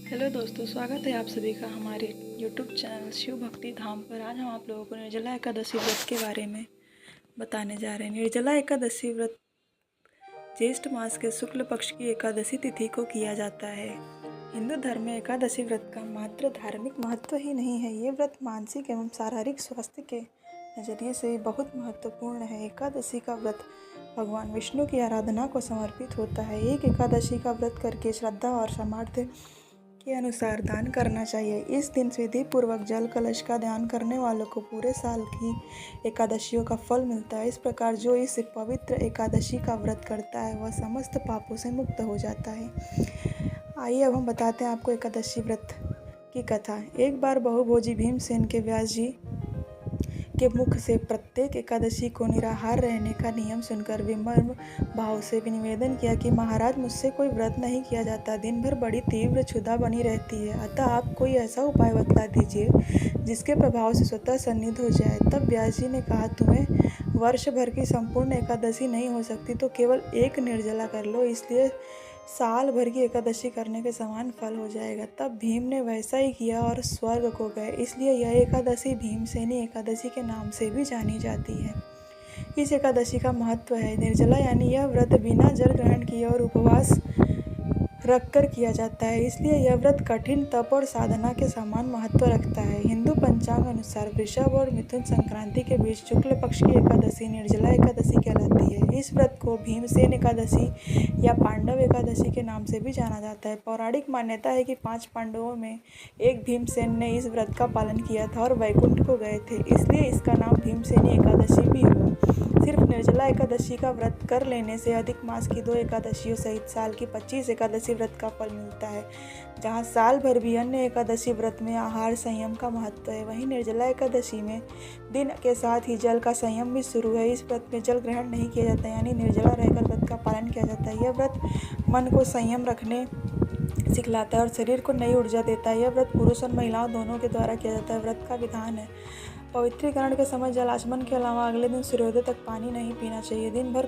Hello दोस्तों, स्वागत है आप सभी का हमारे YouTube चैनल शिव भक्ति धाम पर। आज हम आप लोगों को निर्जला एकादशी व्रत के बारे में बताने जा रहे हैं। निर्जला एकादशी व्रत ज्येष्ठ मास के शुक्ल पक्ष की एकादशी तिथि को किया जाता है। हिंदू धर्म में एकादशी व्रत का मात्र धार्मिक महत्व ही नहीं है, ये व्रत मानसिक एवं शारीरिक स्वास्थ्य के नज़रिए से बहुत महत्वपूर्ण है। एकादशी का व्रत भगवान विष्णु की आराधना को समर्पित होता है। एक एकादशी का व्रत करके श्रद्धा और सामर्थ्य के अनुसार दान करना चाहिए। इस दिन विधि पूर्वक जल कलश का ध्यान करने वालों को पूरे साल की एकादशियों का फल मिलता है। इस प्रकार जो इस पवित्र एकादशी का व्रत करता है वह समस्त पापों से मुक्त हो जाता है। आइए अब हम बताते हैं आपको एकादशी व्रत की कथा। एक बार बहुभोजी भीमसेन के व्यास जी के मुख से प्रत्येक एकादशी को निराहार रहने का नियम सुनकर विनम्र भाव से निवेदन किया कि महाराज, मुझसे कोई व्रत नहीं किया जाता, दिन भर बड़ी तीव्र क्षुधा बनी रहती है, अतः आप कोई ऐसा उपाय बतला दीजिए जिसके प्रभाव से स्वतः सन्निध हो जाए। तब व्यास जी ने कहा, तुम्हें वर्ष भर की संपूर्ण एकादशी नहीं हो सकती तो केवल एक निर्जला कर लो, इसलिए साल भर की एकादशी करने के समान फल हो जाएगा। तब भीम ने वैसा ही किया और स्वर्ग को गए। इसलिए यह एकादशी भीमसेनी एकादशी के नाम से भी जानी जाती है। इस एकादशी का महत्व है। निर्जला यानी यह व्रत बिना जल ग्रहण किए और उपवास रखकर किया जाता है, इसलिए यह व्रत कठिन तप और साधना के समान महत्व रखता है। हिंदू पंचांग अनुसार वृषभ और मिथुन संक्रांति के बीच शुक्ल पक्ष की एकादशी निर्जला एकादशी कहलाती है। इस व्रत को भीमसेन एकादशी या पांडव एकादशी के नाम से भी जाना जाता है। पौराणिक मान्यता है कि 5 पांडवों में एक भीमसेन ने इस व्रत का पालन किया था और वैकुंठ को गए थे, इसलिए इसका नाम भीमसेनी एकादशी भी हुआ। सिर्फ निर्जला एकादशी का व्रत कर लेने से अधिक मास की 2 एकादशियों सहित साल की 25 एकादशी व्रत का फल मिलता है। जहाँ साल भर भी अन्य एकादशी व्रत में आहार संयम का महत्व है, वहीं निर्जला एकादशी में दिन के साथ ही जल का संयम भी शुरू है। इस व्रत में जल ग्रहण नहीं किया जाता, यानी निर्जला रहकर व्रत का पालन किया जाता है। यह व्रत मन को संयम रखने सिखलाता है और शरीर को नई ऊर्जा देता है। यह व्रत पुरुष और महिलाओं दोनों के द्वारा किया जाता है। व्रत का विधान है, पवित्रीकरण के समय जल आचमन के अलावा अगले दिन सूर्योदय तक पानी नहीं पीना चाहिए। दिन भर